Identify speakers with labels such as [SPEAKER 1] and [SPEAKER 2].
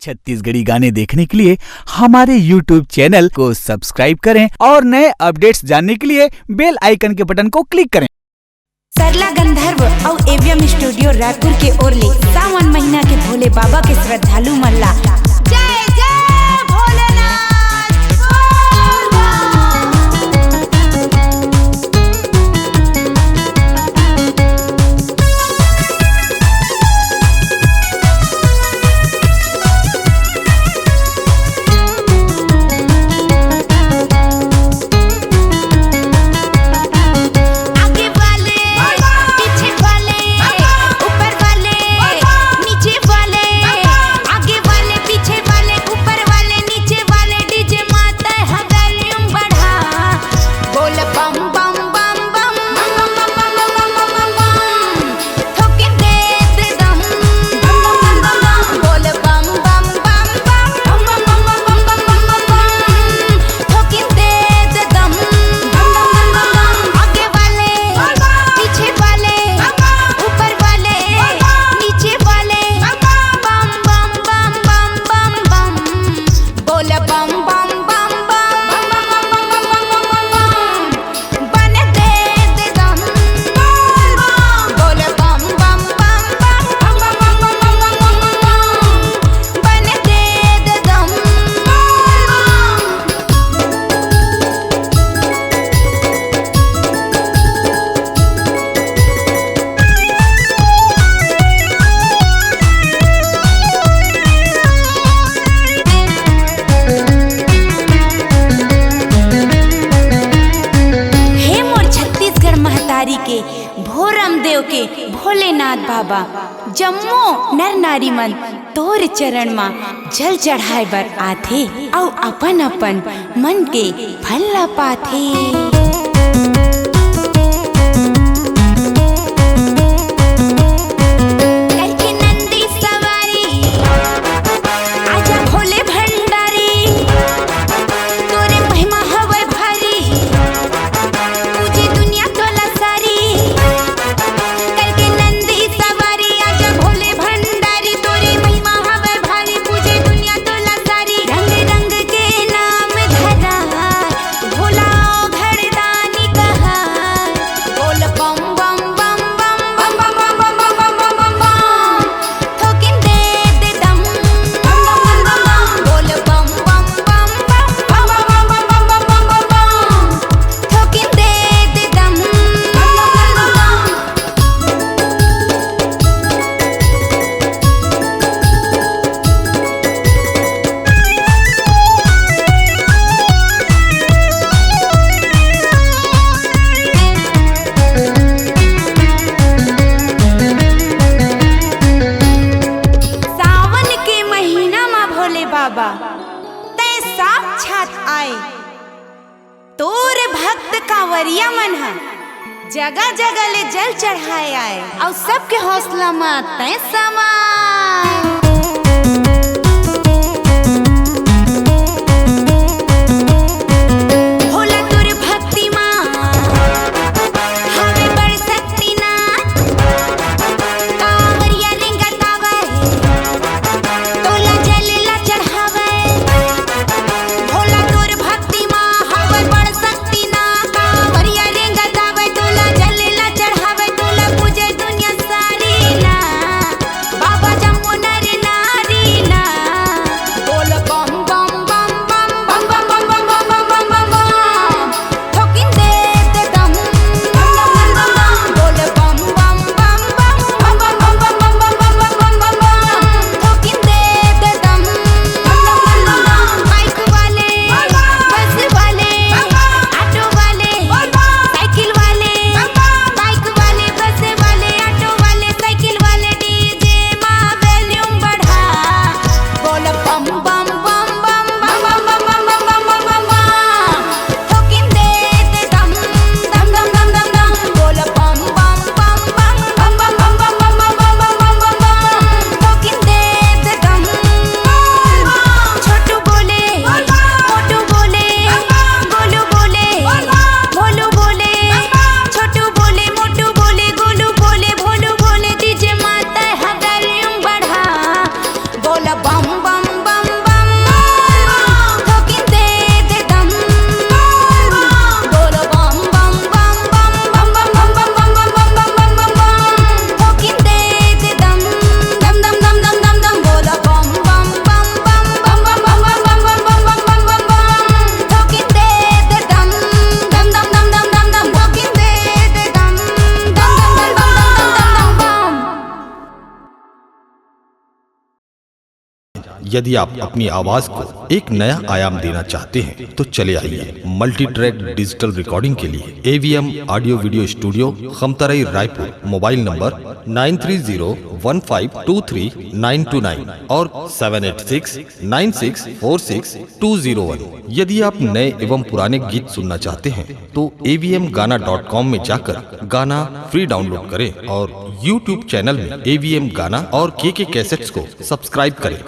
[SPEAKER 1] छत्तीसगढ़ी गाने देखने के लिए हमारे YouTube चैनल को सब्सक्राइब करें और नए अपडेट्स जानने के लिए बेल आइकन के बटन को क्लिक करें।
[SPEAKER 2] सरला गंधर्व और एवीएम स्टूडियो रायपुर के ओर ले सावन महीना के भोले बाबा के श्रद्धालु मल्ला जय जय भोलेनाथ। के भोरम देव के भोलेनाथ बाबा जम्मो नर नारी मन तोर चरण मा जल चढ़ाए बर आथे और अपन अपन मन के फल ला पाथे। बाबा तय साक्षात आए तोर भक्त कांवरिया मन हा जगह जगह ले जल चढ़ाए आए और सबके हौसला में तय समाए। बाबा जम्मो नर
[SPEAKER 3] यदि आप अपनी आवाज को एक नया आयाम देना चाहते हैं तो चले आइए मल्टी ट्रैक डिजिटल रिकॉर्डिंग के लिए AVM audio video studio Khamtarai Raipur. Mobile number 9301523929 और 7869646201। यदि आप नए एवं पुराने गीत सुनना चाहते हैं तो avmgana.com में जाकर गाना फ्री डाउनलोड करें और YouTube चैनल में AVM गाना और KK कैसेट्स को सब्सक्राइब करें।